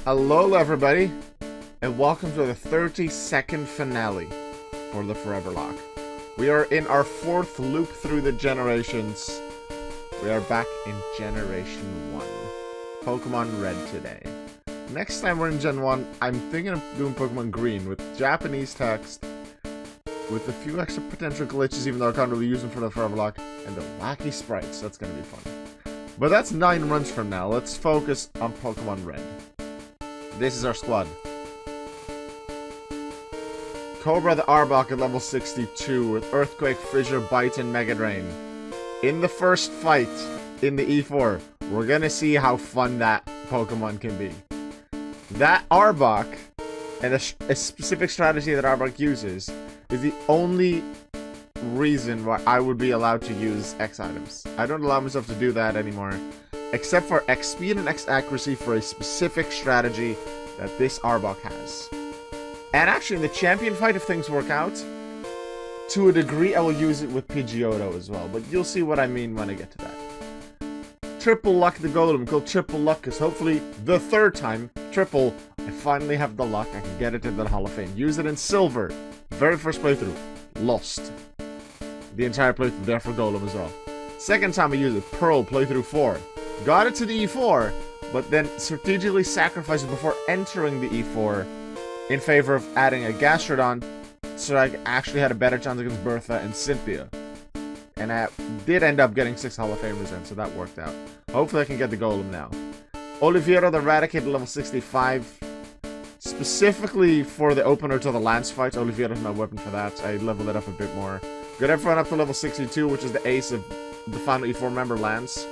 Hello everybody, and welcome to the 30-second finale for the Foreverlocke. We are in our 4th loop through the generations. We are back in Generation 1. Pokémon Red today. Next time we're in Gen 1, I'm thinking of doing Pokémon Green with Japanese text, with a few extra potential glitches even though I can't really use them for the Foreverlocke, and the wacky sprites. That's gonna be fun. But that's 9 runs from now. Let's focus on Pokémon Red. This is our squad. Cobra the Arbok at level 62 with Earthquake, Fissure, Bite, and Mega Drain. In the first fight in the E4, we're gonna see how fun that Pokemon can be. That Arbok, and a specific strategy that Arbok uses, is the only reason why I would be allowed to use X items. I don't allow myself to do that anymore, except for X speed and X accuracy for a specific strategy that this Arbok has. And actually, in the champion fight, if things work out, to a degree, I will use it with Pidgeotto as well, but you'll see what I mean when I get to that. Triple Luck the Golem, called Triple Luck, because hopefully, the 3rd time, triple, I finally have the luck, I can get it into the Hall of Fame. Use it in Silver, very first playthrough, lost. The entire playthrough there for Golem as well. Second time I use it, Pearl, playthrough 4. Got it to the E4, but then strategically sacrificed it before entering the E4 in favor of adding a Gastrodon so I actually had a better chance against Bertha and Cynthia. And I did end up getting 6 Hall of Famers in, so that worked out. Hopefully I can get the Golem now. Oliveira the Raticate level 65. Specifically for the opener to the Lance fight, Oliveira is my weapon for that. I leveled it up a bit more. Got everyone up to level 62, which is the ace of the final E4 member Lance.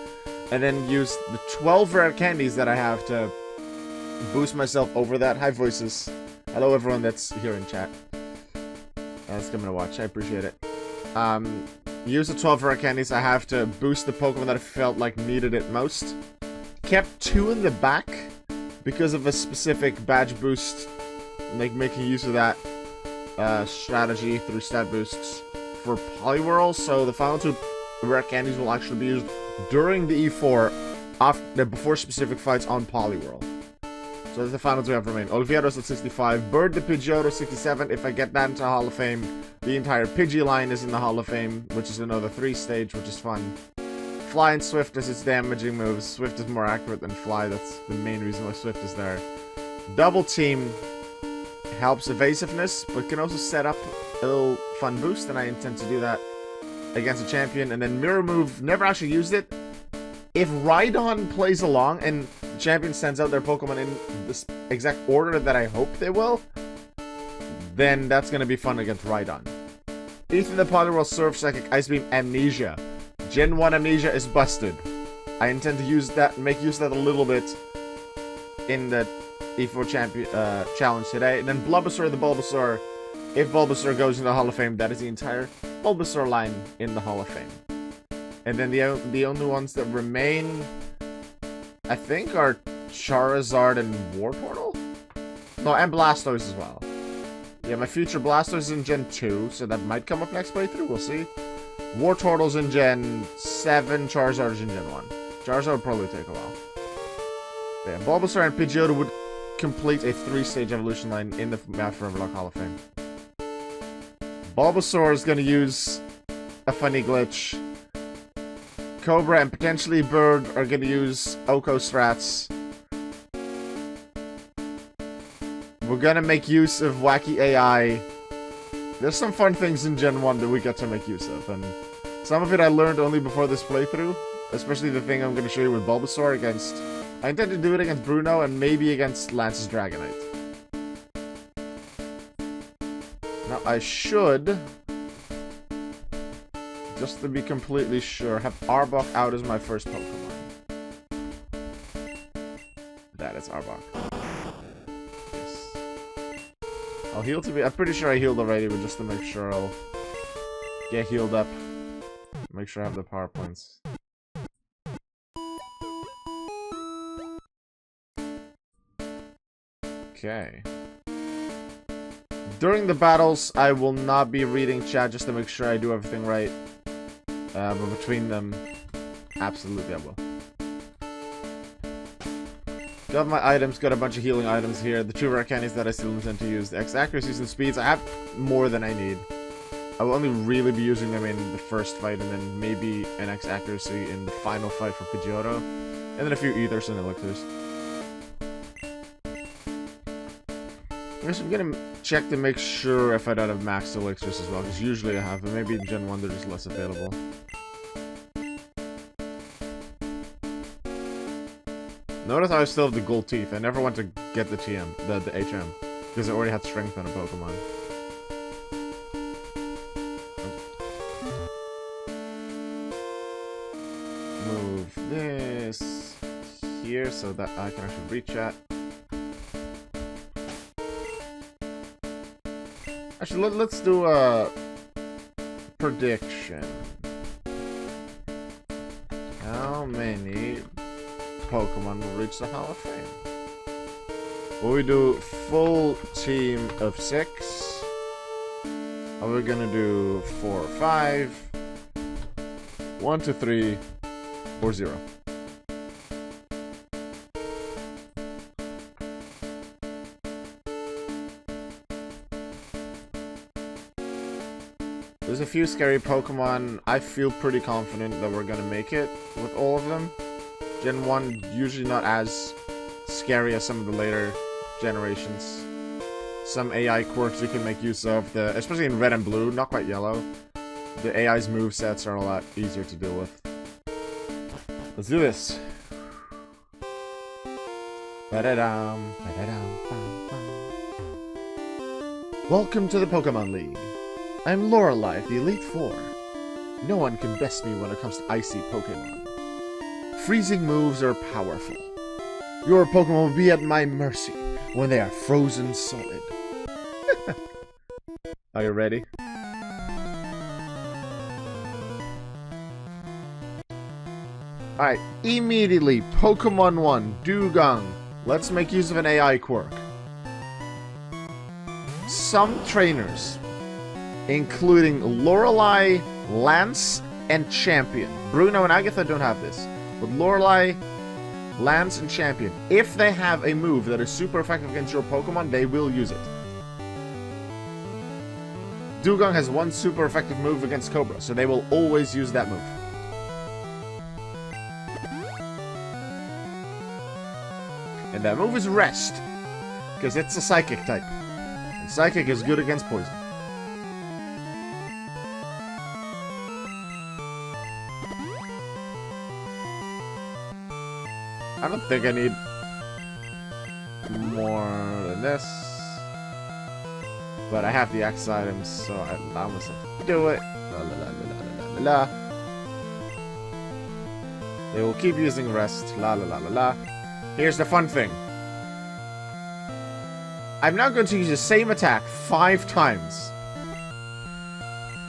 And then use the 12 rare candies that I have to boost myself over that. Hi, voices. Hello, everyone that's here in chat. That's coming to watch. I appreciate it. Use the 12 rare candies I have to boost the Pokemon that I felt like needed it most. Kept 2 in the back because of a specific badge boost, like making use of that strategy through stat boosts for Poliwhirl. So the final 2 rare candies will actually be used during the E4 before specific fights on Poliwhirl. So that's the final 2 have remained. Oliviero's at 65, Bird the Pidgeotto 67. If I get that into Hall of Fame, the entire Pidgey line is in the Hall of Fame, which is another 3 stage, which is fun. Fly and Swift as its damaging moves. Swift is more accurate than Fly, that's the main reason why Swift is there. Double Team helps evasiveness, but can also set up a little fun boost, and I intend to do that against a champion. And then Mirror Move, never actually used it. If Rhydon plays along and the champion sends out their Pokemon in this exact order that I hope they will, then that's going to be fun against Rhydon. Ethan the Poliwhirl Surf Psychic Ice Beam Amnesia. Gen 1 Amnesia is busted. I intend to use that, make use of that a little bit in the E4 champion challenge today. And then Bulbasaur the Bulbasaur. If Bulbasaur goes into the Hall of Fame, that is the entire Bulbasaur line in the Hall of Fame. And then the only ones that remain, I think, are Charizard and Wartortle? No, and Blastoise as well. Yeah, my future Blastoise is in Gen 2, so that might come up next playthrough, we'll see. Wartortle's in Gen 7, Charizard's in Gen 1. Charizard would probably take a while. Yeah, Bulbasaur and Pidgeotto would complete a 3-stage evolution line in the Foreverlocke Hall of Fame. Bulbasaur is going to use a funny glitch. Cobra and potentially Bird are going to use OHKO strats. We're going to make use of wacky AI. There's some fun things in Gen 1 that we get to make use of, and some of it I learned only before this playthrough, especially the thing I'm going to show you with Bulbasaur against... I intend to do it against Bruno and maybe against Lance's Dragonite. Now, I should, just to be completely sure, have Arbok out as my first Pokemon. That is Arbok. Yes. I'll heal to be... I'm pretty sure I healed already, but just to make sure I'll get healed up. Make sure I have the power points. Okay. During the battles, I will not be reading chat just to make sure I do everything right. But between them, absolutely I will. Got my items, got a bunch of healing items here. The 2 rare candies that I still intend to use. The X accuracies and speeds, I have more than I need. I will only really be using them in the first fight, and then maybe an X accuracy in the final fight for Pidgeotto. And then a few ethers and elixirs. I guess I'm gonna check to make sure if I don't have max elixirs as well, because usually I have, but maybe in Gen 1 they're just less available. Notice I still have the gold teeth. I never want to get the TM, the HM, because I already had strength on a Pokemon. Move this here so that I can actually reach at. Actually, let's do a prediction. How many Pokemon will reach the Hall of Fame? Will we do full team of 6? Are we gonna do 4 or 5? 1 to 3 or 0? There's a few scary Pokemon. I feel pretty confident that we're gonna make it with all of them. Gen 1 usually not as scary as some of the later generations. Some AI quirks you can make use of, especially in Red and Blue, not quite Yellow. The AI's movesets are a lot easier to deal with. Let's do this. Ba-da-dum, ba-da-dum, bum, bum. Welcome to the Pokemon League. I'm Lorelei, the Elite Four. No one can best me when it comes to icy Pokemon. Freezing moves are powerful. Your Pokemon will be at my mercy when they are frozen solid. Are you ready? Alright, immediately, Pokemon 1, Dewgong. Let's make use of an AI quirk. Some trainers, including Lorelei, Lance, and Champion. Bruno and Agatha don't have this. But Lorelei, Lance, and Champion, if they have a move that is super effective against your Pokemon, they will use it. Dewgong has one super effective move against Cobra, so they will always use that move. And that move is Rest, because it's a Psychic type. And Psychic is good against poison. I don't think I need more than this. But I have the X items, so I allow myself to do it. La la la la la la la. They will keep using Rest. La la la la la. Here's the fun thing. I'm now going to use the same attack 5 times.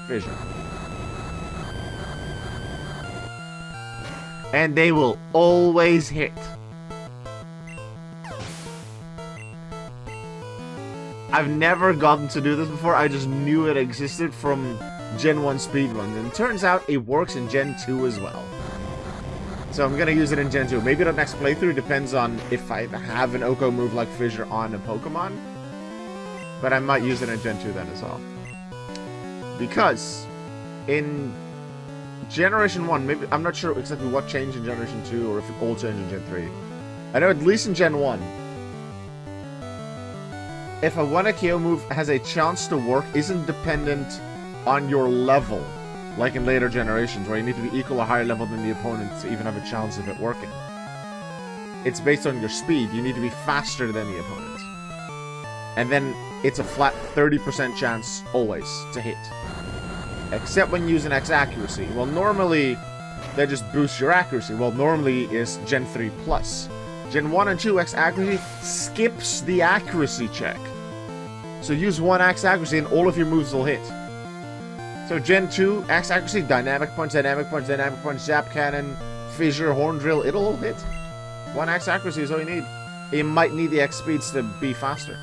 Vision. And they will always hit. I've never gotten to do this before. I just knew it existed from Gen 1 speedruns. And it turns out it works in Gen 2 as well. So I'm going to use it in Gen 2. Maybe the next playthrough depends on if I have an OHKO move like Fissure on a Pokemon. But I might use it in Gen 2 then as well. Because in Generation 1, maybe I'm not sure exactly what changed in Generation 2 or if it all changed in Gen 3. I know at least in Gen 1, if a 1-KO move has a chance to work, isn't dependent on your level, like in later generations, where you need to be equal or higher level than the opponent to even have a chance of it working. It's based on your speed. You need to be faster than the opponent. And then it's a flat 30% chance always to hit. Except when you use an X accuracy. Well, normally, that just boosts your accuracy. Well, normally is Gen 3 plus. Gen 1 and 2 X accuracy skips the accuracy check. So use 1 X accuracy and all of your moves will hit. So Gen 2 X accuracy, Dynamic Punch, Dynamic Punch, Dynamic Punch, Zap Cannon, Fissure, Horn Drill, it'll all hit. 1 X accuracy is all you need. You might need the X speeds to be faster.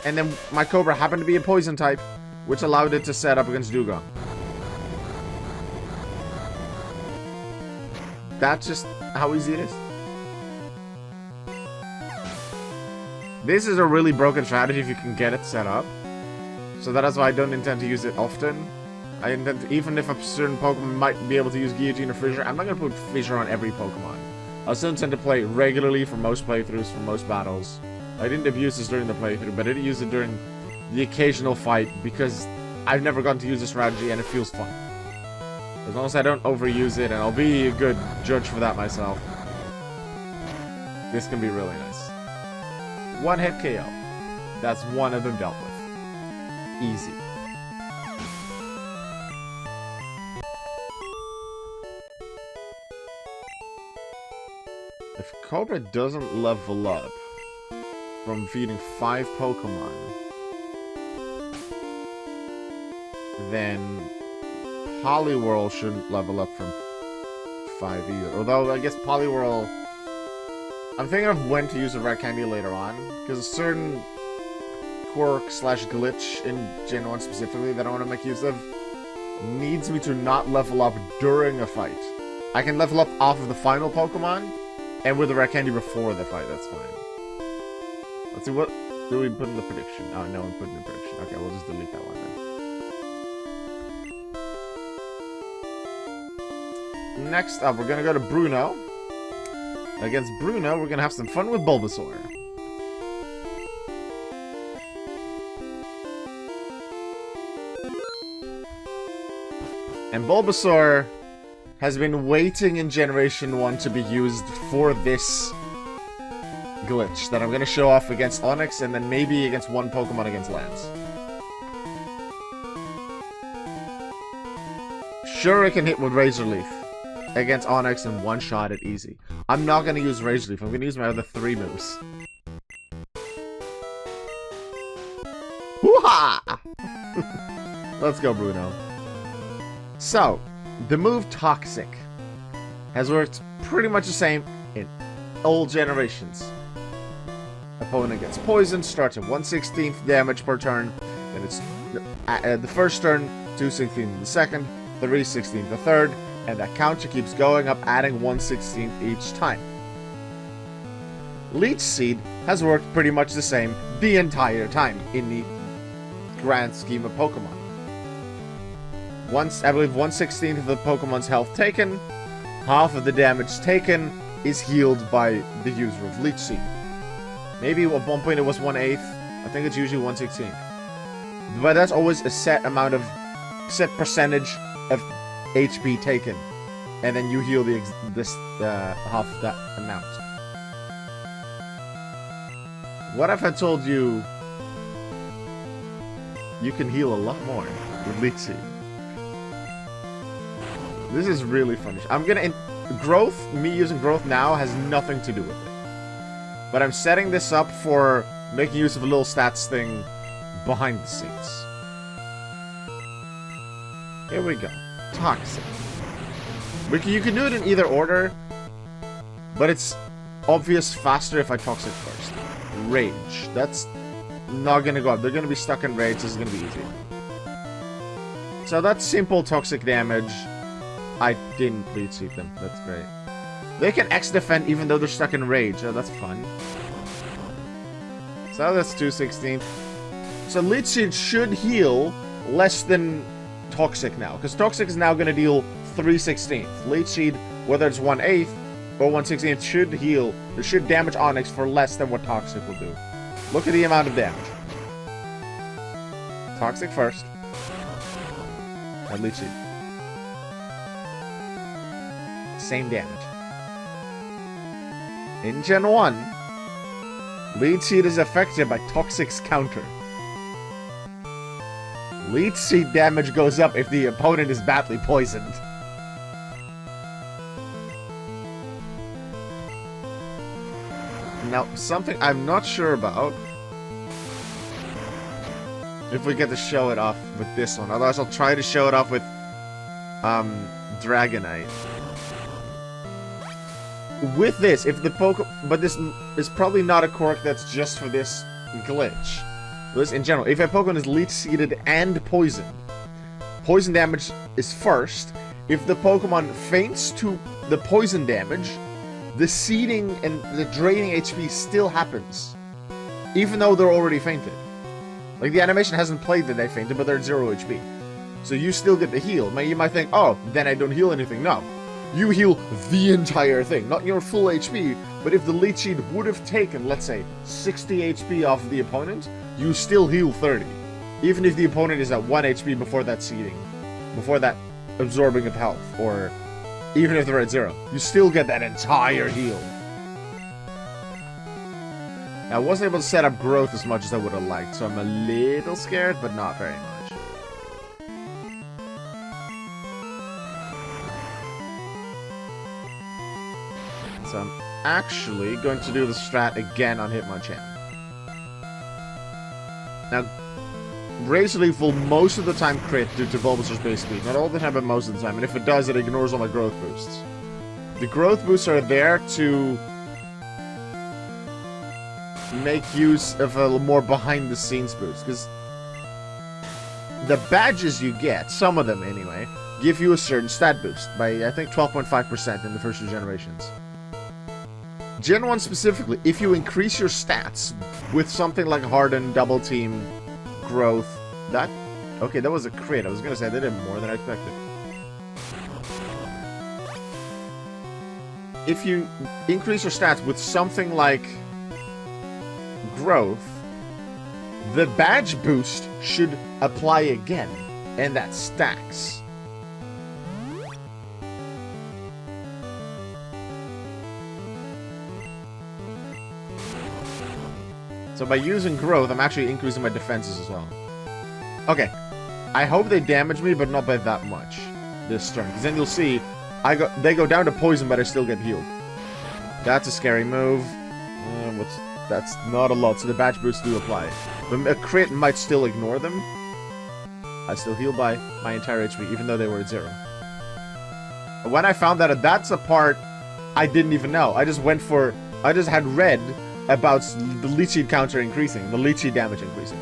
And then my Cobra happened to be a poison type, which allowed it to set up against Dewgong. That just how easy it is. This is a really broken strategy if you can get it set up. So that is why I don't intend to use it often. I intend to, even if a certain Pokemon might be able to use Guillotine or Fissure, I'm not going to put Fissure on every Pokemon. I still intend to play regularly for most playthroughs, for most battles. I didn't abuse this during the playthrough, but I did use it during the occasional fight because I've never gotten to use the strategy and it feels fun. As long as I don't overuse it, and I'll be a good judge for that myself. This can be really nice. One hit KO. That's one of them dealt with. Easy. If Cobra doesn't level up from feeding 5 Pokemon, then Poliwhirl shouldn't level up from 5 either. Although, I guess Poliwhirl... I'm thinking of when to use a Red Candy later on, because a certain quirk/glitch in Gen 1 specifically that I want to make use of needs me to not level up during a fight. I can level up off of the final Pokemon, and with the Red Candy before the fight, that's fine. Let's see, what do we put in the prediction? Oh, no one put in the prediction. Okay, we'll just delete that one then. Next up, we're gonna go to Bruno. Against Bruno, we're gonna have some fun with Bulbasaur. And Bulbasaur has been waiting in Generation 1 to be used for this glitch that I'm gonna show off against Onix and then maybe against one Pokemon against Lance. Sure, it can hit with Razor Leaf against Onix and one-shot it easy. I'm not going to use Razor Leaf. I'm going to use my other 3 moves. Hoo-ha! Let's go, Bruno. So, the move Toxic has worked pretty much the same in all generations. Opponent gets poisoned, starts at 1/16 damage per turn, then it's the first turn, 2/16 the second, 3/16 the third, and that counter keeps going up, adding 1/16 each time. Leech Seed has worked pretty much the same the entire time in the grand scheme of Pokemon. Once, I believe 1/16 of the Pokemon's health taken, half of the damage taken is healed by the user of Leech Seed. Maybe at one point it was 1/8. I think it's usually 1/16. But that's always a set amount of, set percentage of HP taken, and then you heal half of that amount. What if I told you you can heal a lot more with Leech Seed? This is really funny. I'm gonna growth. Me using growth now has nothing to do with it, but I'm setting this up for making use of a little stats thing behind the scenes. Here we go. Toxic. You can do it in either order, but it's obvious faster if I Toxic first. Rage. That's not gonna go up. They're gonna be stuck in Rage. This is gonna be easy. So that's simple Toxic damage. I didn't Leech Seed them. That's great. They can X-Defend even though they're stuck in Rage. Oh, that's fun. So that's 2/16. So Leech Seed should heal less than Toxic now, because Toxic is now going to deal 3/16. Leech Seed, whether it's 1/8 or 1/16, should heal. It should damage Onix for less than what Toxic will do. Look at the amount of damage. Toxic first. And Leech Seed. Same damage. In Gen 1, Leech Seed is affected by Toxic's counter. Leech Seed damage goes up if the opponent is badly poisoned. Now, something I'm not sure about, if we get to show it off with this one. Otherwise, I'll try to show it off with Dragonite. With this, if the but this is probably not a quirk that's just for this glitch. This in general, if a Pokemon is Leech Seeded and poisoned, poison damage is first. If the Pokemon faints to the poison damage, the seeding and the draining HP still happens. Even though they're already fainted. Like, the animation hasn't played that they fainted, but they're at 0 HP. So you still get the heal. You might think, oh, then I don't heal anything. No. You heal the entire thing. Not your full HP, but if the leech seed would have taken, let's say, 60 HP off the opponent, you still heal 30. Even if the opponent is at 1 HP before that seeding. Before that absorbing of health. Or even if they're at 0. You still get that entire heal. I wasn't able to set up growth as much as I would have liked, so I'm a little scared, but not very much. So I'm actually going to do the strat again on Hitmonchan. Now, Razor Leaf will most of the time crit due to Bulbasaur's base speed. Not all the time, but most of the time. And if it does, it ignores all my growth boosts. The growth boosts are there to make use of a little more behind-the-scenes boost, because the badges you get, some of them anyway, give you a certain stat boost by, I think, 12.5% in the first 2 generations. Gen 1 specifically, if you increase your stats with something like Harden, Double Team, Growth, that... Okay, that was a crit. I was gonna say they did more than I expected. If you increase your stats with something like Growth, the badge boost should apply again, and that stacks. So by using Growth, I'm actually increasing my defenses as well. Okay, I hope they damage me, but not by that much this turn, because then you'll see they go down to poison, but I still get healed. That's a scary move. That's not a lot, so the badge boosts do apply. But a crit might still ignore them. I still heal by my entire HP, even though they were at 0. When I found that, that's a part I didn't even know. I just had read about the leech seed counter increasing, the leech seed damage increasing.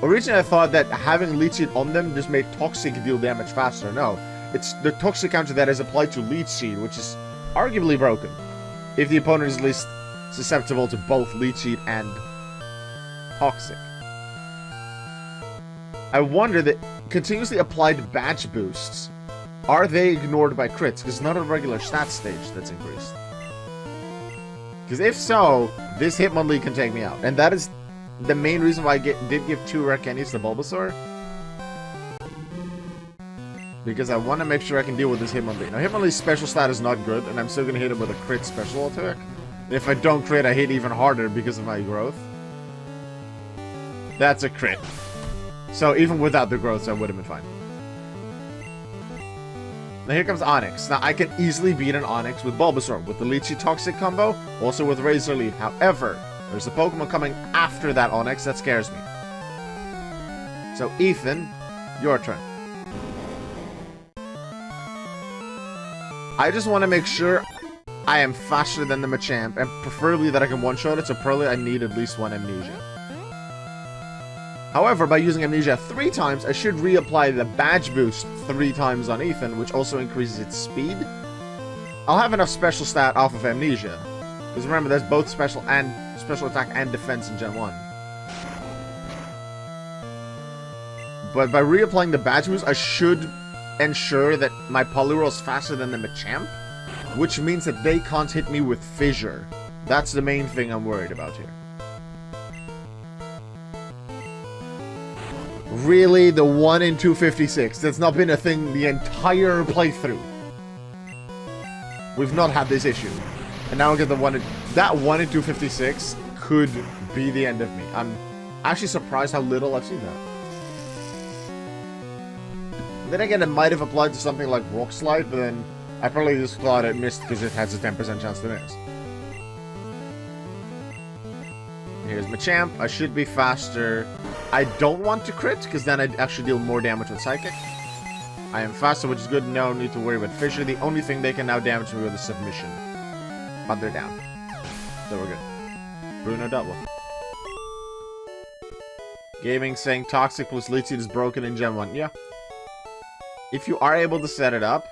Originally, I thought that having leech seed on them just made toxic deal damage faster. No, it's the toxic counter that is applied to leech seed, which is arguably broken. If the opponent is at least susceptible to both leech seed and toxic. I wonder that continuously applied badge boosts, are they ignored by crits? Because it's not a regular stat stage that's increased. Because if so, this Hitmonlee can take me out. And that is the main reason why I did give 2 rare candies to Bulbasaur. Because I want to make sure I can deal with this Hitmonlee. Now, Hitmonlee's special stat is not good, and I'm still going to hit him with a crit special attack. If I don't crit, I hit even harder because of my growth. That's a crit. So even without the growth, I would have been fine. Now here comes Onix. Now I can easily beat an Onix with Bulbasaur, with the Leechy Toxic combo, also with Razor Leaf. However, there's a Pokemon coming after that Onix that scares me. So Ethan, your turn. I just want to make sure I am faster than the Machamp, and preferably that I can one-shot it, so probably I need at least 1 Amnesia. However, by using Amnesia 3 times, I should reapply the badge boost 3 times on Ethan, which also increases its speed. I'll have enough special stat off of Amnesia. Because remember, there's both special attack and defense in Gen 1. But by reapplying the badge boost, I should ensure that my Poliwhirl is faster than the Machamp, which means that they can't hit me with Fissure. That's the main thing I'm worried about here. Really? The 1 in 256? That's not been a thing the entire playthrough. We've not had this issue. And now I get the 1 in... That 1 in 256 could be the end of me. I'm actually surprised how little I've seen that. Then again, it might have applied to something like Rock Slide, but then I probably just thought it missed because it has a 10% chance to miss. Here's Machamp. I should be faster. I don't want to crit, because then I'd actually deal more damage with Psychic. I am faster, which is good. No need to worry about Fissure. The only thing they can now damage me with is Submission. But they're down. So we're good. Bruno double. Gaming saying Toxic plus Leech Seed is broken in Gen 1. Yeah. If you are able to set it up,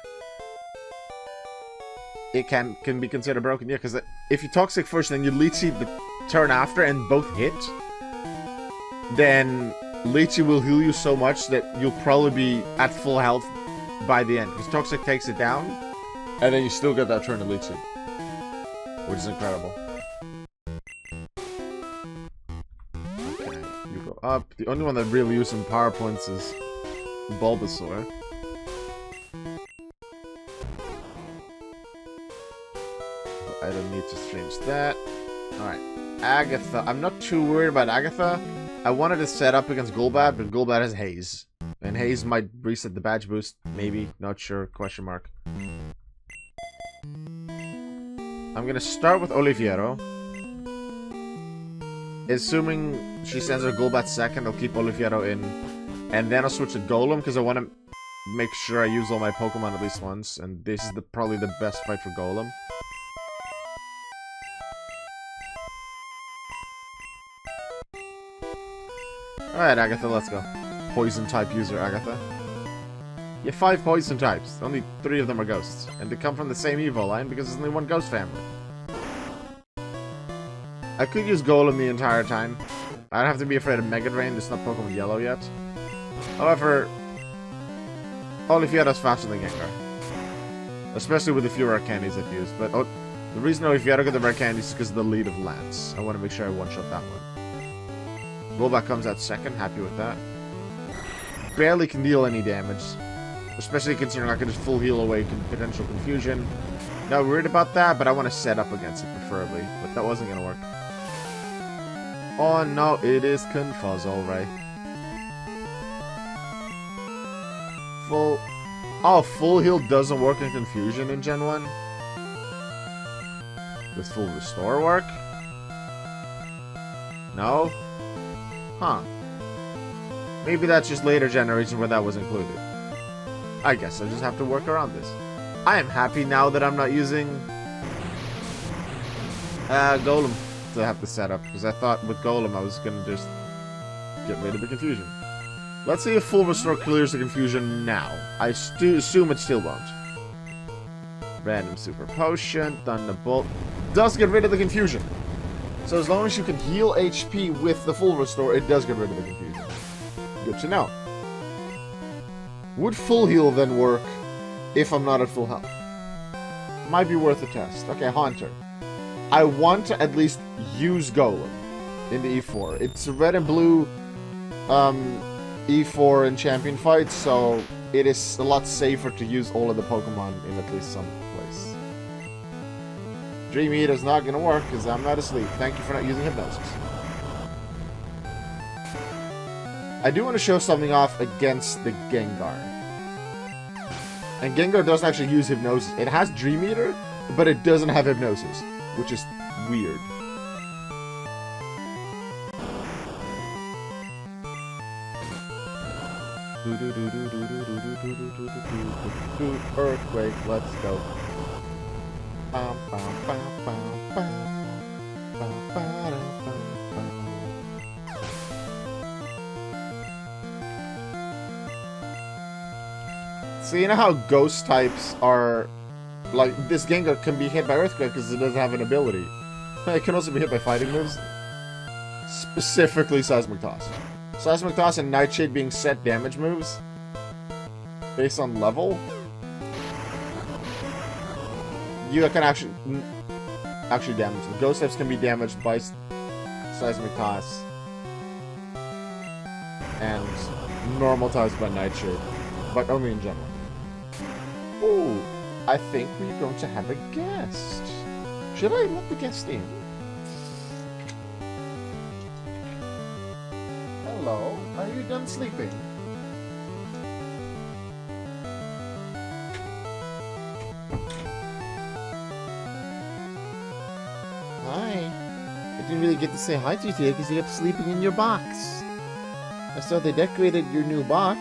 it can be considered broken. Yeah, because if you Toxic first, then you Leech Seed the turn after, and both hit, then Leech Seed will heal you so much that you'll probably be at full health by the end. Because Toxic takes it down, and then you still get that turn to Leech Seed, which is incredible. Okay, you go up. The only one that really using power points is Bulbasaur. I don't need to change that. Alright. Agatha. I'm not too worried about Agatha. I wanted to set up against Golbat, but Golbat has Haze. And Haze might reset the badge boost. Maybe. Not sure. Question mark. I'm gonna start with Oliviero. Assuming she sends her Golbat second, I'll keep Oliviero in. And then I'll switch to Golem, because I want to make sure I use all my Pokemon at least once. And this is probably the best fight for Golem. Alright, Agatha, let's go. Poison type user, Agatha. You have 5 poison types. Only 3 of them are ghosts. And they come from the same Evo line because there's only one ghost family. I could use Golem the entire time. I don't have to be afraid of Mega Drain. There's not Pokemon Yellow yet. However, Oliviero's faster than Gengar. Especially with the few rare candies I've used. But the reason Oliviero got the rare candies is because of the lead of Lance. I want to make sure I one-shot that one. Golbat comes out second, happy with that. Barely can deal any damage. Especially considering I can just full heal away potential confusion. Not worried about that, but I want to set up against it preferably. But that wasn't going to work. Oh no, it is Confuzz, alright. Full heal doesn't work in confusion in Gen 1. Does full restore work? No? Huh. Maybe that's just later generation where that was included. I guess I just have to work around this. I am happy now that I'm not using Golem to have to set up, because I thought with Golem I was going to just get rid of the confusion. Let's see if full restore clears the confusion now. I assume it still won't. Random super potion, Thunderbolt. Does get rid of the confusion. So as long as you can heal HP with the full restore, it does get rid of the confusion. Good to know. Would full heal then work if I'm not at full health? Might be worth a test. Okay, Haunter. I want to at least use Golem in the E4. It's red and blue E4 in champion fights, so it is a lot safer to use all of the Pokemon in at least some place. Dream Eater's not gonna work because I'm not asleep. Thank you for not using Hypnosis. I do want to show something off against the Gengar. And Gengar doesn't actually use Hypnosis. It has Dream Eater, but it doesn't have Hypnosis, which is weird. Earthquake, let's go. So you know how ghost types are, like, this Gengar can be hit by Earthquake because it doesn't have an ability. It can also be hit by fighting moves. Specifically Seismic Toss. Seismic Toss and Nightshade being set damage moves based on level. You can actually damage them. Ghost types can be damaged by Seismic Toss and normal types by Nightshade, but only in general. Ooh, I think we're going to have a guest. Should I let the guest in? Hello, are you done sleeping? Hi. I didn't really get to say hi to you today because you kept sleeping in your box. I saw they decorated your new box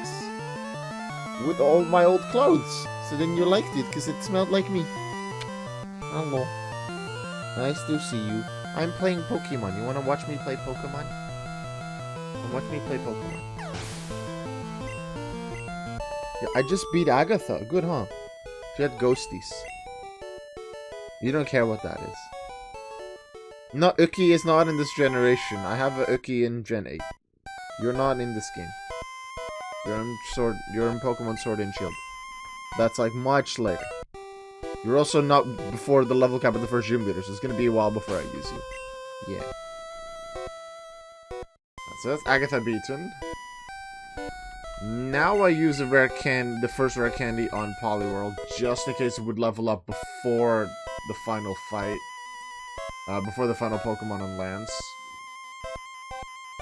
with all my old clothes. So then you liked it because it smelled like me. Hello. Nice to see you. I'm playing Pokemon. You want to watch me play Pokemon? Watch me play Pokemon. Yeah, I just beat Agatha. Good, huh? She had Ghosties. You don't care what that is. No, Uki is not in this generation. I have a Uki in Gen 8. You're not in this game. You're in Pokemon Sword and Shield. That's like much later. You're also not before the level cap of the first gym leader, so it's gonna be a while before I use you. Yeah. So that's Agatha beaten. Now I use the first rare candy on Poliwhirl, just in case it would level up before the final fight. Before the final Pokemon on Lance.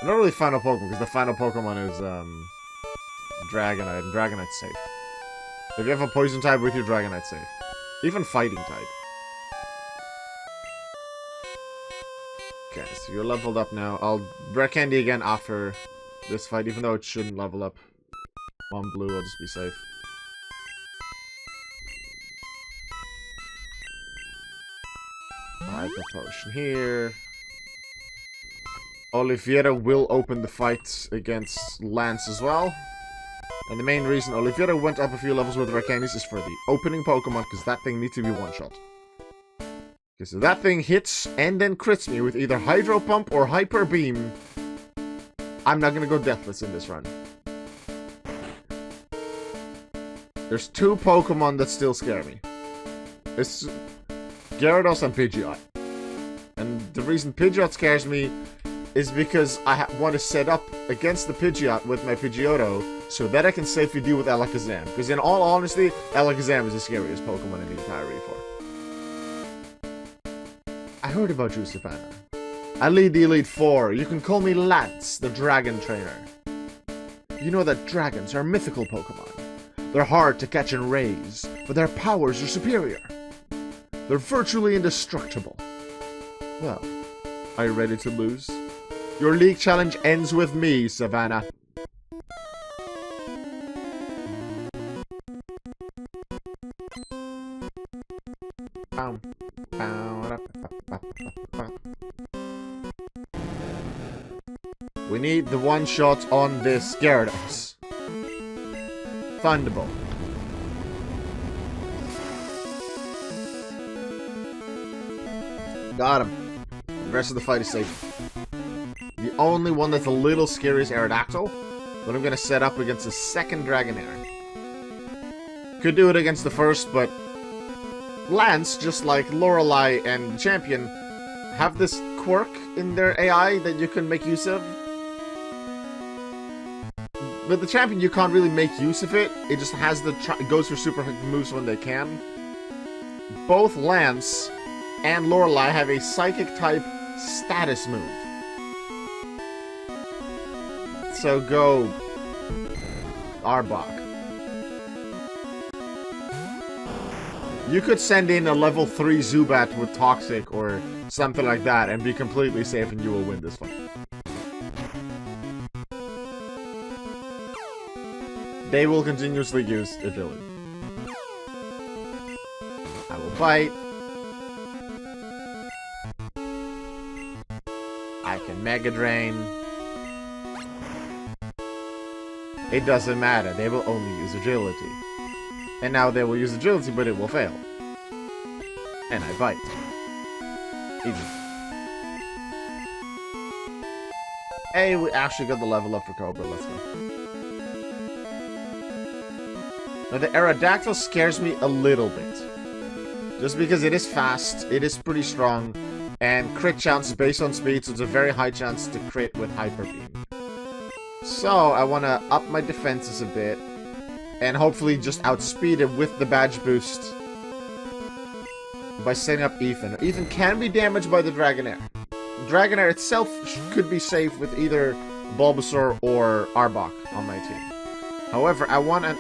Not really final Pokemon, because the final Pokemon is, Dragonite, and Dragonite's safe. If you have a Poison type with your Dragonite safe. Even Fighting type. Okay, so you're leveled up now. I'll rare candy again after this fight, even though it shouldn't level up. On blue, I'll just be safe. Hyper Potion here. Oliveira will open the fight against Lance as well. And the main reason Oliveira went up a few levels with rare candies is for the opening Pokemon, because that thing needs to be one-shot. Okay, so that thing hits and then crits me with either Hydro Pump or Hyper Beam. I'm not gonna go deathless in this run. There's two Pokemon that still scare me. It's Gyarados and Pidgeot. And the reason Pidgeot scares me is because I want to set up against the Pidgeot with my Pidgeotto so that I can safely deal with Alakazam. Because in all honesty, Alakazam is the scariest Pokemon in the entire RE4. I heard about you, Savannah. I lead the Elite Four. You can call me Lance, the Dragon Trainer. You know that dragons are mythical Pokemon. They're hard to catch and raise, but their powers are superior. They're virtually indestructible. Well, are you ready to lose? Your league challenge ends with me, Savannah. We need the one shot on this Gyarados. Thunderbolt. Got him. The rest of the fight is safe. The only one that's a little scary is Aerodactyl, but I'm gonna set up against the second Dragonair. Could do it against the first, but Lance, just like Lorelei and Champion, have this quirk in their AI that you can make use of. But the Champion, you can't really make use of it. It just has the it goes for super moves when they can. Both Lance and Lorelei have a Psychic type status move. So go Arbok. You could send in a level 3 Zubat with Toxic or something like that and be completely safe and you will win this fight. They will continuously use agility. I will bite. I can Mega Drain. It doesn't matter, they will only use agility. And now they will use agility, but it will fail. And I bite. Easy. Hey, we actually got the level up for Cobra, let's go. Now the Aerodactyl scares me a little bit. Just because it is fast, it is pretty strong, and crit chance is based on speed, so it's a very high chance to crit with Hyper Beam. So, I want to up my defenses a bit, and hopefully just outspeed it with the badge boost by setting up Ethan. Ethan can be damaged by the Dragonair. Dragonair itself could be safe with either Bulbasaur or Arbok on my team. However, I want a...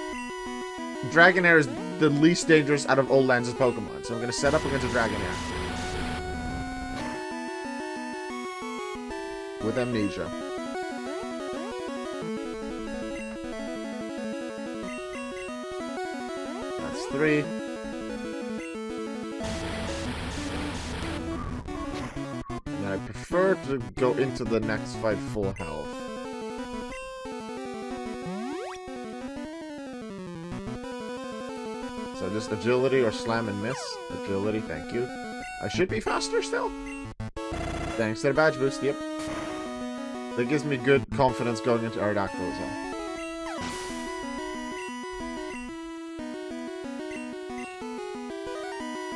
Dragonair is the least dangerous out of all Lance's Pokemon, so I'm going to set up against a Dragonair. With Amnesia. That's 3. And I prefer to go into the next fight full health. So just agility or slam and miss. Agility, thank you. I should be faster still. Thanks to the badge boost, yep. That gives me good confidence going into Aerodactyl as well.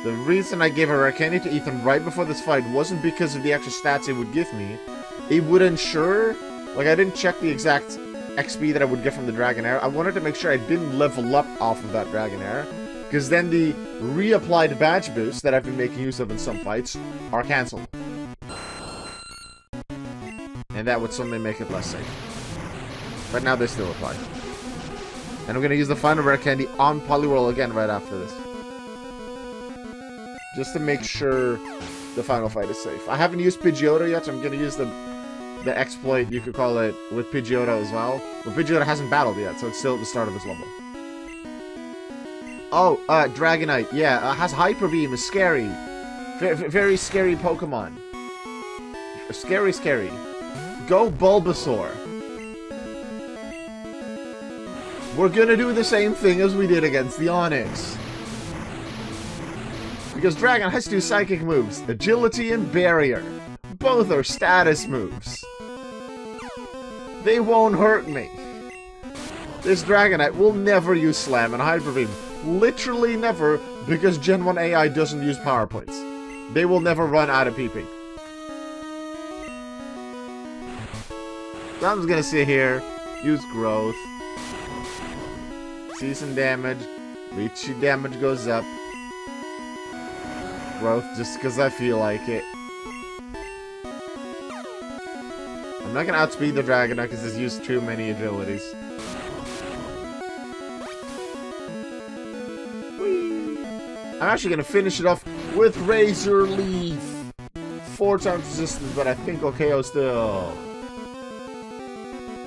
The reason I gave a Rare Candy to Ethan right before this fight wasn't because of the extra stats it would give me. It would ensure, like, I didn't check the exact XP that I would get from the Dragonair. I wanted to make sure I didn't level up off of that Dragonair, because then the reapplied badge boosts that I've been making use of in some fights are cancelled. And that would suddenly make it less safe. But now they still apply. And I'm going to use the final Rare Candy on Poliwhirl again right after this. Just to make sure the final fight is safe. I haven't used Pidgeotto yet, so I'm going to use the exploit, you could call it, with Pidgeotto as well. But Pidgeotto hasn't battled yet, so it's still at the start of its level. Oh, Dragonite, yeah, has Hyper Beam, is scary. Very scary Pokemon. Scary, scary. Go Bulbasaur. We're gonna do the same thing as we did against the Onix. Because Dragon has two psychic moves, Agility and Barrier. Both are status moves. They won't hurt me. This Dragonite will never use Slam and Hyper Beam. Literally never, because Gen 1 AI doesn't use power points. They will never run out of PP. So I'm just gonna sit here, use Growth. See some damage. Leechy damage goes up. Growth just because I feel like it. I'm not gonna outspeed the Dragonite because it's used too many agilities. Whee! I'm actually gonna finish it off with Razor Leaf. 4 times resistance, but I think OHKO still.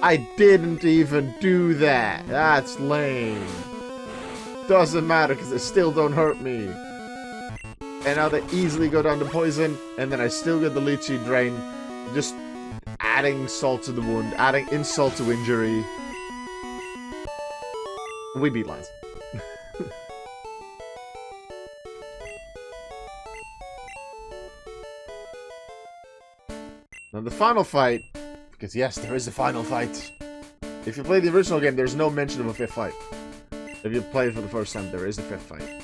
I didn't even do that. That's lame. Doesn't matter because it still don't hurt me. And now they easily go down to poison, and then I still get the Leechy Drain. Just adding salt to the wound, adding insult to injury. We beat lines. Now the final fight, because yes, there is a final fight. If you play the original game, there's no mention of a 5th fight. If you play it for the first time, there is a 5th fight.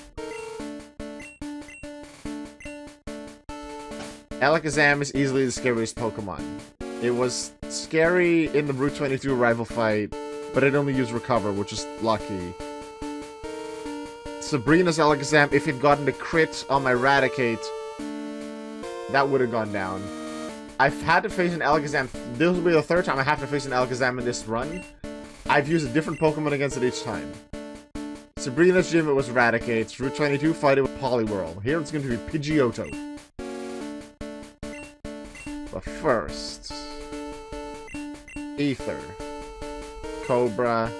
Alakazam is easily the scariest Pokemon. It was scary in the Route 22 rival fight, but it only used Recover, which is lucky. Sabrina's Alakazam, if it gotten the crit on my Raticate, that would have gone down. I've had to face an Alakazam. This will be the 3rd time I have to face an Alakazam in this run. I've used a different Pokemon against it each time. Sabrina's gym, it was Raticate. Route 22 fight it with Poliwhirl. Here it's going to be Pidgeotto. But first, Ether, Cobra,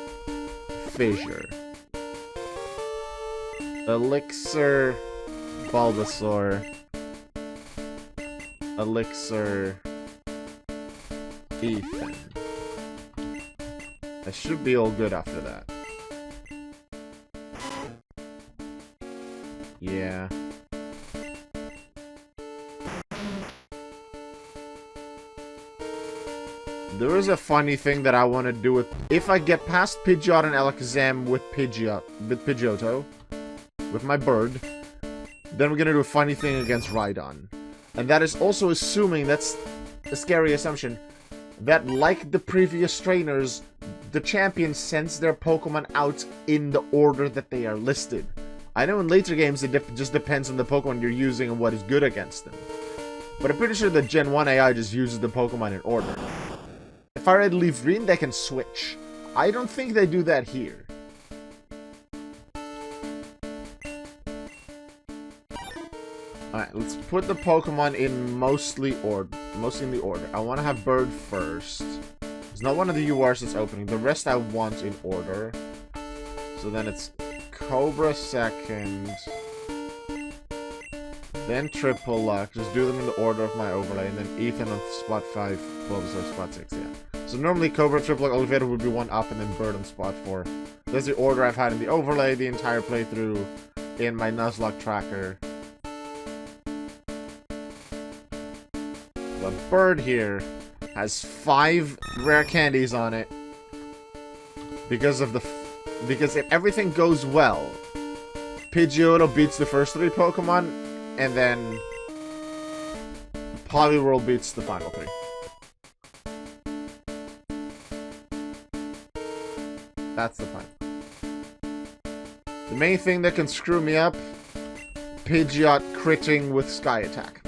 Fissure, Elixir, Bulbasaur, Elixir, Ethan. I should be all good after that. Yeah. There is a funny thing that I want to do with... If I get past Pidgeot and Alakazam with Pidgeotto, with my bird, then we're going to do a funny thing against Rhydon. And that is also assuming, that's a scary assumption, that like the previous trainers, the champion sends their Pokemon out in the order that they are listed. I know in later games it just depends on the Pokemon you're using and what is good against them. But I'm pretty sure that Gen 1 AI just uses the Pokemon in order. If I read Leaf Green, they can switch. I don't think they do that here. Alright, let's put the Pokemon in mostly in the order. I want to have Bird first. There's not one of the URs that's opening. The rest I want in order. So then it's Cobra second. Then Triple Luck. Just do them in the order of my overlay. And then Ethan on spot 5, Bulbasaur spot 6, yeah. So normally Cobra, Triple Luck, Oliveira would be 1 up, and then Bird on spot 4. That's the order I've had in the overlay the entire playthrough in my Nuzlocke tracker. The bird here has 5 rare candies on it. Because if everything goes well, Pidgeotto beats the first 3 Pokemon, and then Poliwhirl beats the final 3. That's the plan. The main thing that can screw me up, Pidgeot critting with Sky Attack.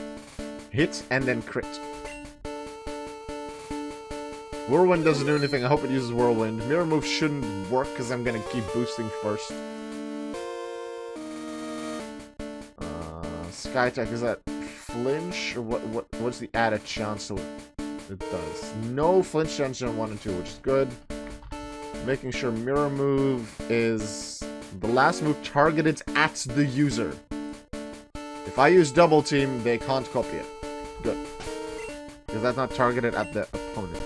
Hit and then crit. Whirlwind doesn't do anything. I hope it uses Whirlwind. Mirror Move shouldn't work because I'm going to keep boosting first. Sky Attack, is that flinch? Or what's the added chance to it does? No flinch chance on 1 and 2, which is good. Making sure Mirror Move is the last move targeted at the user. If I use Double Team, they can't copy it. Good. Because that's not targeted at the opponent.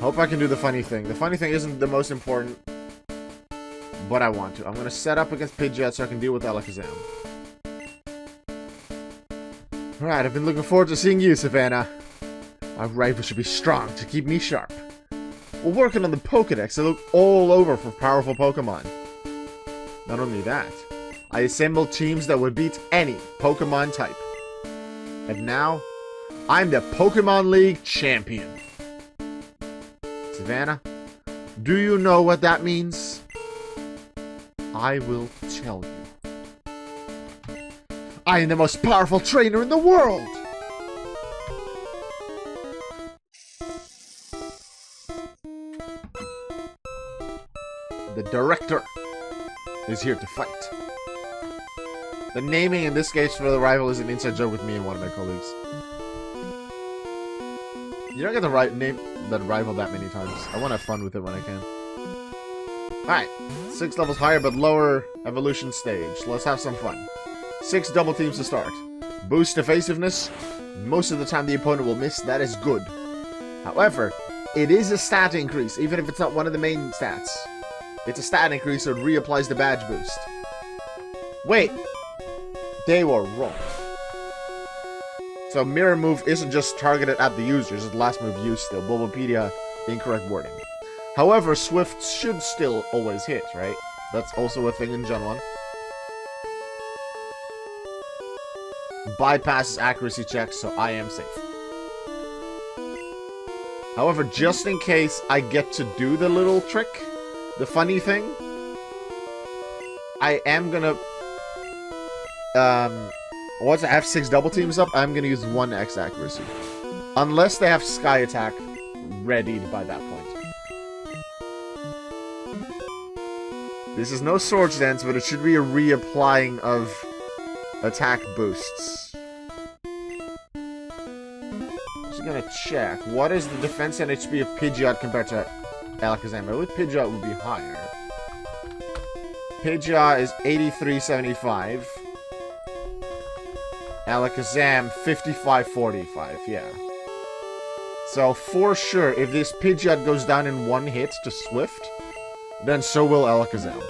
Hope I can do the funny thing. The funny thing isn't the most important, but I want to. I'm going to set up against Pidgeot so I can deal with Alakazam. Alright, I've been looking forward to seeing you, Savannah. My rival should be strong to keep me sharp. We're working on the Pokédex. I look all over for powerful Pokemon. Not only that, I assembled teams that would beat any Pokemon type. And now, I'm the Pokemon League champion. Savannah, do you know what that means? I will tell you. I am the most powerful trainer in the world! The director is here to fight. The naming in this case for the rival is an inside joke with me and one of my colleagues. You don't get to name that rival that many times. I want to have fun with it when I can. Alright, 6 levels higher but lower evolution stage. Let's have some fun. 6 double teams to start. Boost evasiveness. Most of the time the opponent will miss. That is good. However, it is a stat increase, even if it's not one of the main stats. It's a stat increase, so it reapplies the badge boost. Wait. They were wrong. So Mirror Move isn't just targeted at the users, it's the last move used still. Bulbapedia, incorrect wording. However, Swift should still always hit, right? That's also a thing in Gen 1. Bypasses accuracy checks, so I am safe. However, just in case I get to do the little trick, the funny thing, I am gonna... once I have 6 double teams up, I'm gonna use 1x accuracy. Unless they have Sky Attack readied by that point. This is no Swords Dance, but it should be a reapplying of attack boosts. Just gonna check. What is the defense and HP of Pidgeot compared to Alakazam? I believe Pidgeot would be higher. Pidgeot is 8375. Alakazam 5545, yeah. So for sure, if this Pidgeot goes down in 1 hit to Swift, then so will Alakazam.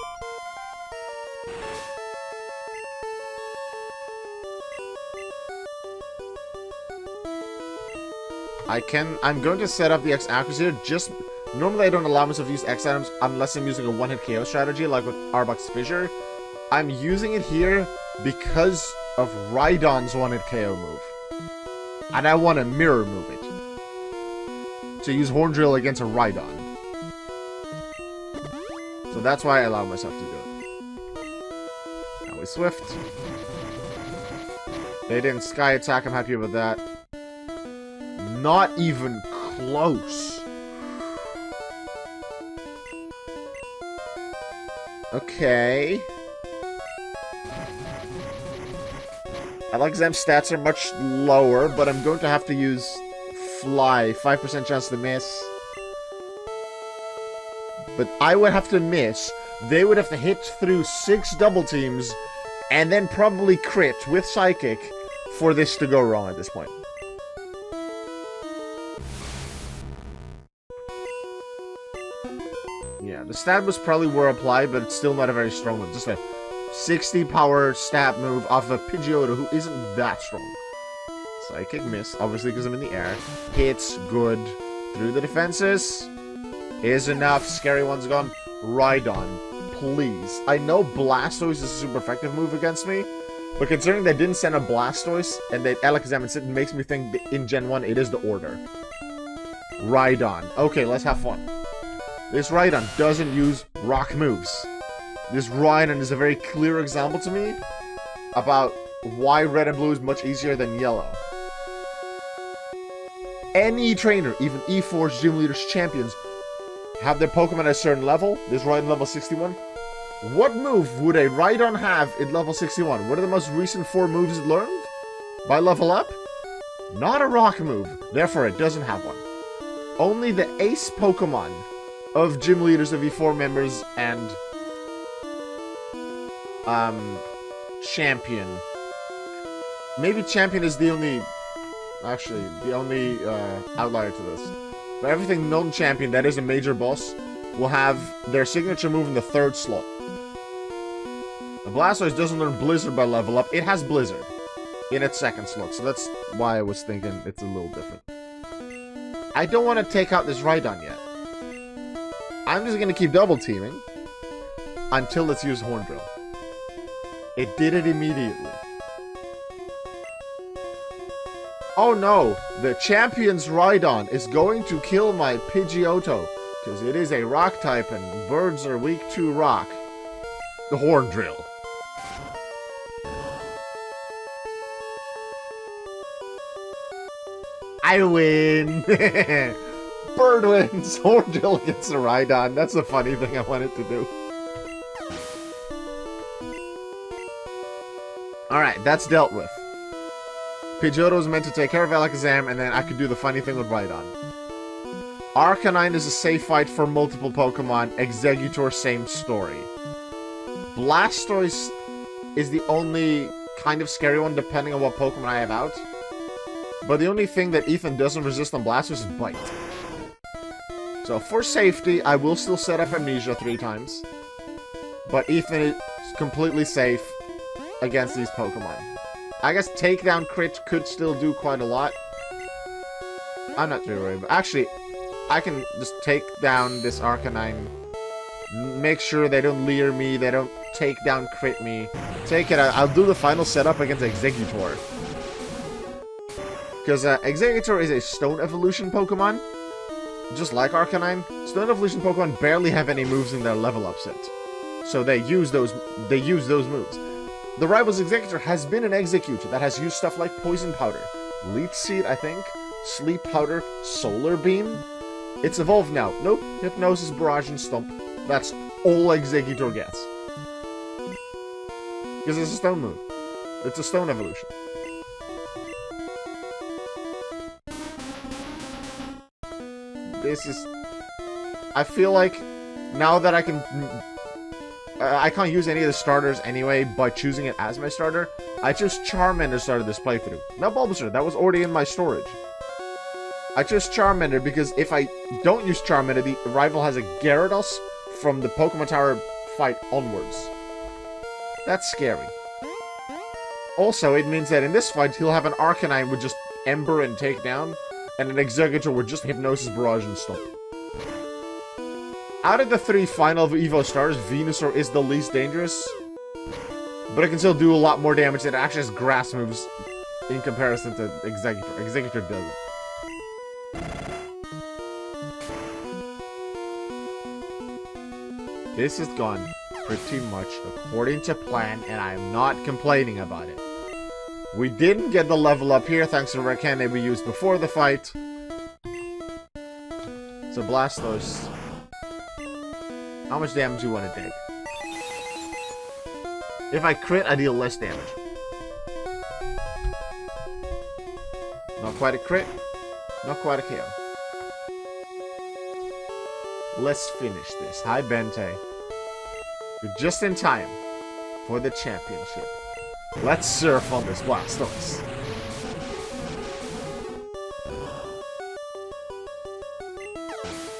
I'm going to set up the X accuracy here, just... Normally I don't allow myself to use X items unless I'm using a one-hit KO strategy, like with Arbok's Fissure. I'm using it here because of Rhydon's one-hit KO move. And I want to mirror move it. To use Horn Drill against a Rhydon. So that's why I allow myself to do it. Now we Swift. They didn't Sky Attack, I'm happy with that. Not even close. Okay. Alakazam's stats are much lower, but I'm going to have to use Fly. 5% chance to miss. But I would have to miss. They would have to hit through 6 double teams, and then probably crit with Psychic for this to go wrong at this point. Yeah, the stat was probably well applied, but it's still not a very strong one. Just a 60 power stab move off of Pidgeotto, who isn't that strong. Psychic miss, obviously because I'm in the air. Hits, good. Through the defenses. Is enough. Scary one's gone. Rhydon, please. I know Blastoise is a super effective move against me, but considering they didn't send a Blastoise and they Alakazam instead, it makes me think that in Gen 1 it is the order. Rhydon. Okay, let's have fun. This Rhydon doesn't use rock moves. This Rhydon is a very clear example to me about why red and blue is much easier than yellow. Any trainer, even E4's gym leaders, champions, have their Pokemon at a certain level. This Rhydon level 61. What move would a Rhydon have in level 61? What are the most recent 4 moves it learned? By level up? Not a rock move. Therefore, it doesn't have one. Only the ace Pokemon of gym leaders of E4 members and Champion. Maybe Champion is the only... Actually, the only outlier to this. But everything non-champion that is a major boss will have their signature move in the 3rd slot. The Blastoise doesn't learn Blizzard by level up. It has Blizzard in its 2nd slot, so that's why I was thinking it's a little different. I don't want to take out this Rhydon yet. I'm just going to keep double teaming until it's used Horn Drill. It did it immediately. Oh no, the champion's Rhydon is going to kill my Pidgeotto, because it is a rock type and birds are weak to rock. The Horn Drill. I win! Bird wins! Horn Drill against the Rhydon. That's the funny thing I wanted to do. Alright, that's dealt with. Pidgeotto was meant to take care of Alakazam, and then I could do the funny thing with Rhydon. Arcanine is a safe fight for multiple Pokemon. Exeggutor, same story. Blastoise is the only kind of scary one, depending on what Pokemon I have out. But the only thing that Ethan doesn't resist on Blastoise is Bite. So for safety, I will still set up Amnesia 3 times. But Ethan is completely safe against these Pokemon. I guess Takedown Crit could still do quite a lot. I'm not too worried, but actually, I can just take down this Arcanine. Make sure they don't leer me, they don't take down crit me. Take it out. I'll do the final setup against Exeggutor. Because Exeggutor is a Stone Evolution Pokemon. Just like Arcanine. Stone Evolution Pokemon barely have any moves in their level up set. So they use those moves. The rival's Exeggutor has been an Exeggutor that has used stuff like Poison Powder, Leech Seed, I think, Sleep Powder, Solar Beam. It's evolved now. Nope, Hypnosis, Barrage, and Stomp. That's all Exeggutor gets. Because it's a stone move. It's a stone evolution. This is... I feel like now that I can... I can't use any of the starters anyway by choosing it as my starter. I chose Charmander started this playthrough. Not Bulbasaur, that was already in my storage. I chose Charmander because if I don't use Charmander, the rival has a Gyarados from the Pokemon Tower fight onwards. That's scary. Also, it means that in this fight, he'll have an Arcanine with just Ember and Takedown, and an Exeggutor with just Hypnosis, Barrage, and Stomp. Out of the 3 final Evo starters, Venusaur is the least dangerous. But it can still do a lot more damage than it actually has grass moves in comparison to Exeggutor. Exeggutor doesn't. This has gone pretty much according to plan, and I'm not complaining about it. We didn't get the level up here thanks to the Rare we used before the fight. So Blastoise... How much damage do you want to take? If I crit, I deal less damage. Not quite a crit. Not quite a KO. Let's finish this. Hi, Bente. You're just in time for the championship. Let's surf on this Blastoise.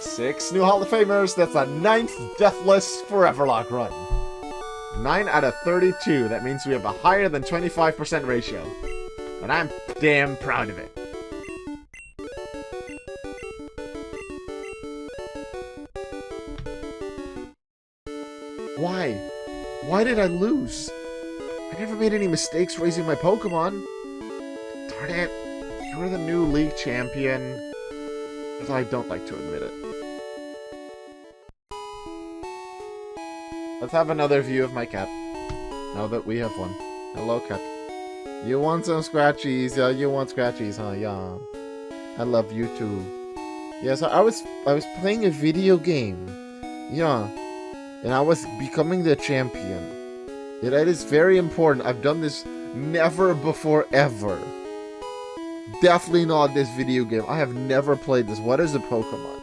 Six new Hall of Famers. That's a 9th Deathless Foreverlocke run. 9 out of 32. That means we have a higher than 25% ratio. And I'm damn proud of it. Why? Why did I lose? I never made any mistakes raising my Pokemon. Darn it. You're the new league champion. Although I don't like to admit it. Let's have another view of my cat. Now that we have one. Hello, cat. You want some scratchies? Yeah, you want scratchies, huh? Yeah. I love you too. Yes, I was playing a video game. Yeah. And I was becoming the champion. Yeah, that is very important. I've done this never before ever. Definitely not this video game. I have never played this. What is a Pokemon?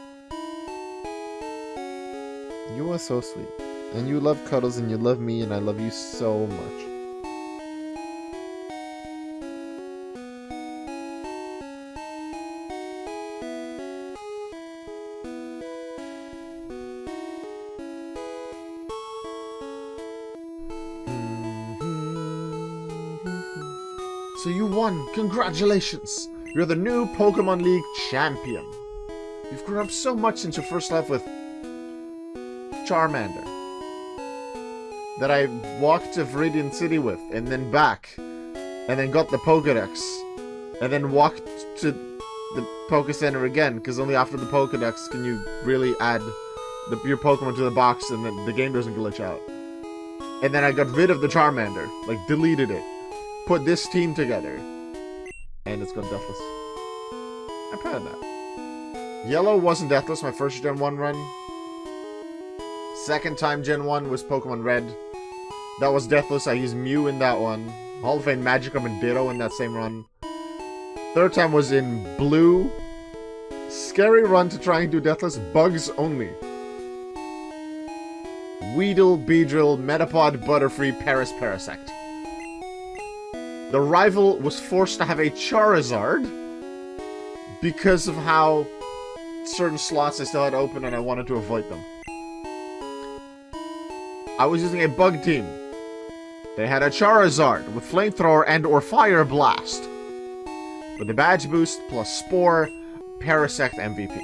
You are so sweet. And you love cuddles and you love me and I love you so much. So you won! Congratulations! You're the new Pokemon League champion. You've grown up so much since your first life with Charmander that I walked to Viridian City with, and then back, and then got the Pokedex, and then walked to the Poke Center again, because only after the Pokedex can you really add your Pokemon to the box and then the game doesn't glitch out. And then I got rid of the Charmander, like deleted it, put this team together, and it's gone deathless. I'm proud of that. Yellow wasn't deathless my first Gen 1 run. Second time Gen 1 was Pokemon Red. That was deathless. I used Mew in that one. Hall of Fame Magikarp and Ditto in that same run. Third time was in Blue. Scary run to try and do deathless. Bugs only. Weedle, Beedrill, Metapod, Butterfree, Paris, Parasect. The rival was forced to have a Charizard because of how certain slots I still had open and I wanted to avoid them. I was using a bug team. They had a Charizard with Flamethrower and or Fire Blast. With the Badge Boost plus Spore, Parasect MVP.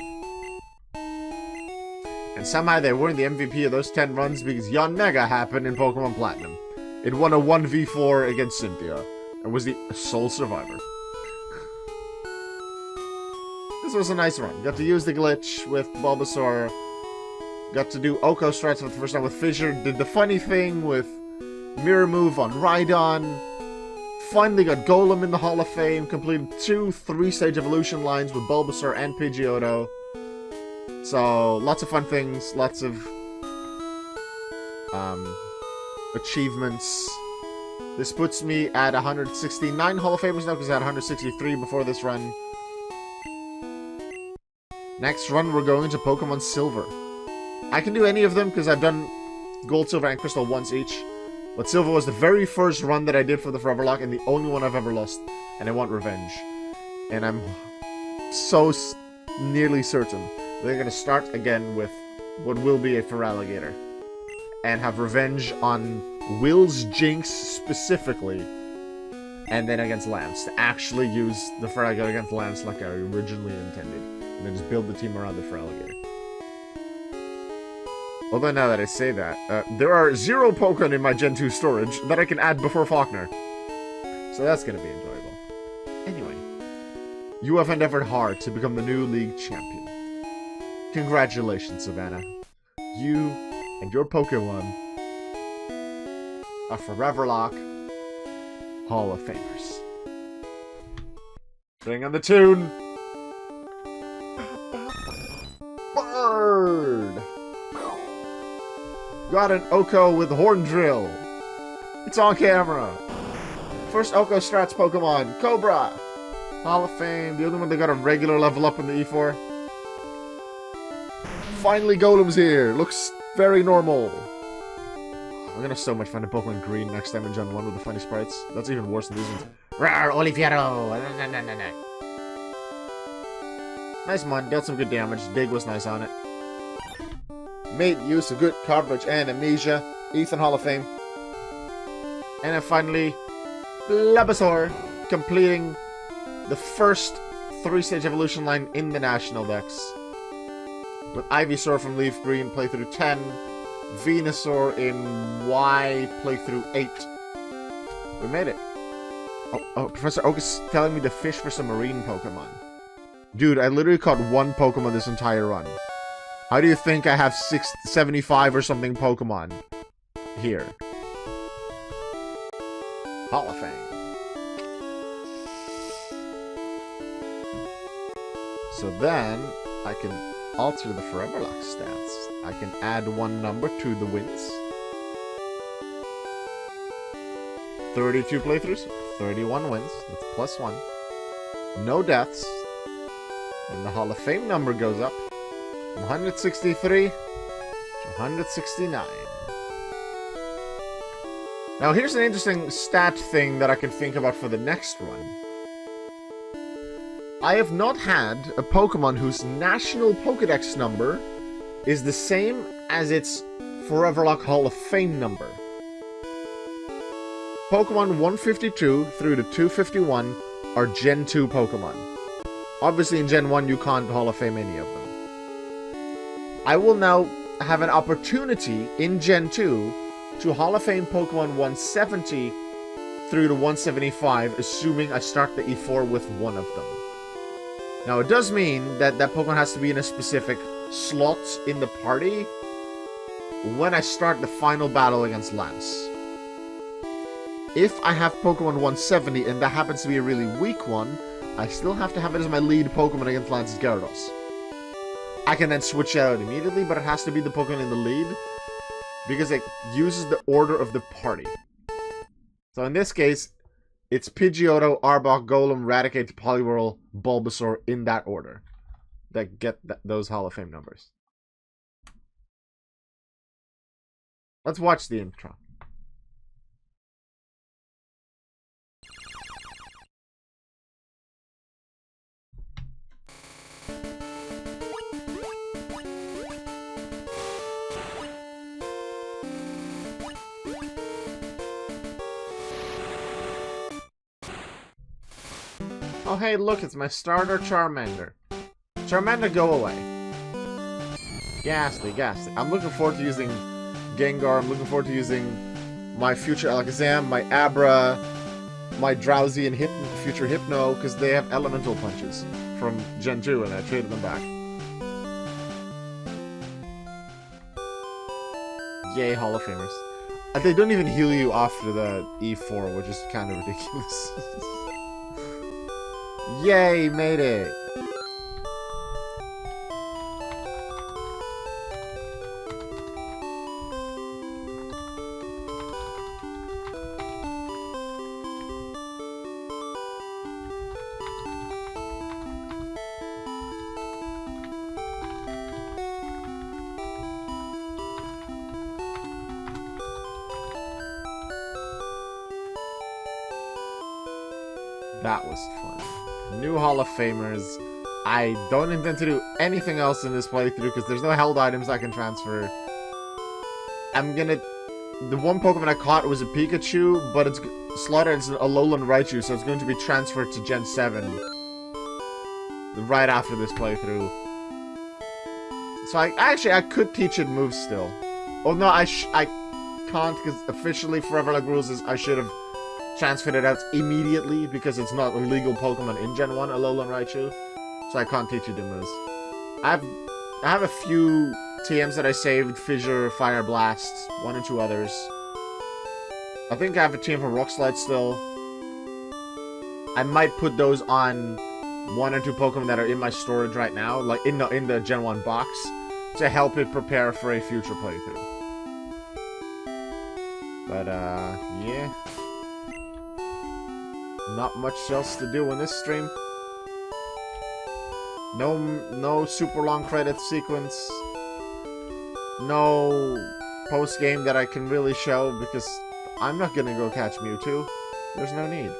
And somehow they weren't the MVP of those 10 runs because Yanmega happened in Pokemon Platinum. It won a 1v4 against Cynthia and was the sole survivor. This was a nice run. Got to use the glitch with Bulbasaur. Got to do OHKO strats for the first time with Fissure. Did the funny thing with Mirror Move on Rhydon. Finally got Golem in the Hall of Fame. Completed 2 3-stage evolution lines with Bulbasaur and Pidgeotto. So, lots of fun things. Lots of achievements. This puts me at 169 Hall of Famers now because I had 163 before this run. Next run, we're going to Pokemon Silver. I can do any of them because I've done Gold, Silver, and Crystal once each. But Silver was the very first run that I did for the Foreverlocke and the only one I've ever lost. And I want revenge. And I'm so nearly certain they're going to start again with what will be a Feraligatr. And have revenge on Will's Jinx specifically. And then against Lance. To actually use the Feraligatr against Lance like I originally intended. And then just build the team around the Feraligatr. Although now that I say that, there are 0 Pokemon in my Gen 2 storage that I can add before Faulkner. So that's going to be enjoyable. Anyway, you have endeavored hard to become the new league champion. Congratulations, Savannah. You and your Pokemon are Foreverlocke Hall of Famers. Bring on the tune! Bird! Got an OHKO with Horn Drill. It's on camera. First OHKO strats Pokemon, Cobra. Hall of Fame, the only one that got a regular level up in the E4. Finally Golem's here. Looks very normal. I'm gonna have so much fun in Pokemon Green next time in Gen 1 with the funny sprites. That's even worse than these ones. Rawr, Oliviero! Nice mon, dealt some good damage. Dig was nice on it. Made use of good coverage and amnesia. Ethan Hall of Fame. And then finally, Bulbasaur, completing the first 3-stage evolution line in the National Dex. With Ivysaur from Leaf Green, playthrough 10. Venusaur in Y, playthrough 8. We made it. Oh, Professor Oak is telling me to fish for some marine Pokemon. Dude, I literally caught one Pokemon this entire run. How do you think I have 75 or something Pokemon here? Hall of Fame. So then, I can alter the Foreverlocke stats. I can add one number to the wins. 32 playthroughs, 31 wins, that's +1. No deaths. And the Hall of Fame number goes up from 163 to 169. Now here's an interesting stat thing that I can think about for the next run. I have not had a Pokemon whose national Pokedex number is the same as its Foreverlocke Hall of Fame number. Pokemon 152 through to 251 are Gen 2 Pokemon. Obviously in Gen 1 you can't Hall of Fame any of them. I will now have an opportunity in Gen 2 to Hall of Fame Pokemon 170 through to 175, assuming I start the E4 with one of them. Now it does mean that that Pokemon has to be in a specific slot in the party when I start the final battle against Lance. If I have Pokemon 170 and that happens to be a really weak one, I still have to have it as my lead Pokemon against Lance's Gyarados. I can then switch it out immediately, but it has to be the Pokemon in the lead because it uses the order of the party. So in this case, it's Pidgeotto, Arbok, Golem, Raticate, Poliwhirl, Bulbasaur in that order that get those Hall of Fame numbers. Let's watch the intro. Oh hey, look, it's my starter Charmander. Charmander, go away. Ghastly, ghastly. I'm looking forward to using Gengar. I'm looking forward to using my future Alakazam, my Abra, my Drowsy and future Hypno, because they have elemental punches from Gen 2 and I traded them back. Yay, Hall of Famers. They don't even heal you after the E4, which is kind of ridiculous. Yay, made it! That was fun. New Hall of Famers. I don't intend to do anything else in this playthrough because there's no held items I can transfer. I'm gonna... The one Pokemon I caught was a Pikachu, but it's slotted as a Alolan Raichu, so it's going to be transferred to Gen 7 right after this playthrough. So I could teach it moves still. Oh no, I can't because officially Foreverlocke rules is I should have transferred it out immediately because it's not a legal Pokemon in Gen 1, Alolan Raichu. So I can't teach you the moves. I have a few TMs that I saved, Fissure, Fire Blast, one or two others. I think I have a TM for Rock Slide still. I might put those on one or two Pokemon that are in my storage right now, like in the Gen 1 box, to help it prepare for a future playthrough. But yeah. Not much else to do in this stream. No super long credit sequence. No post-game that I can really show because I'm not gonna go catch Mewtwo. There's no need.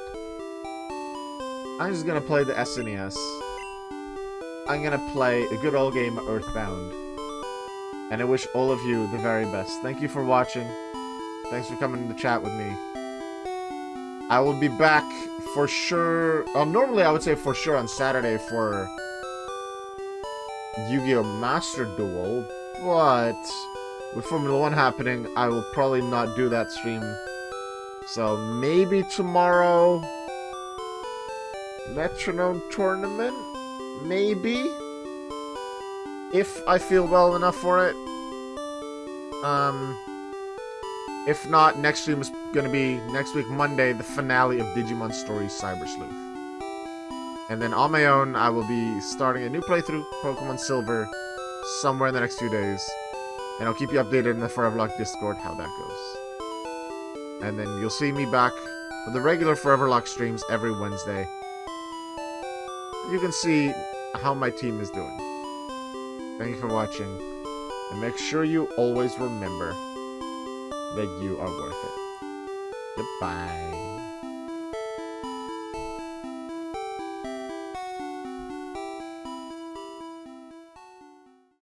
I'm just gonna play the SNES. I'm gonna play a good old game of Earthbound. And I wish all of you the very best. Thank you for watching. Thanks for coming to chat with me. I will be back for sure. Normally, I would say for sure on Saturday for Yu-Gi-Oh! Master Duel, but with Formula 1 happening, I will probably not do that stream. So maybe tomorrow, Metronome Tournament? Maybe? If I feel well enough for it. If not, next stream is gonna be next week, Monday, the finale of Digimon Stories Cyber Sleuth. And then on my own, I will be starting a new playthrough, Pokemon Silver, somewhere in the next few days. And I'll keep you updated in the Foreverlocke Discord how that goes. And then you'll see me back for the regular Foreverlocke streams every Wednesday. You can see how my team is doing. Thank you for watching. And make sure you always remember that you are worth it. Goodbye.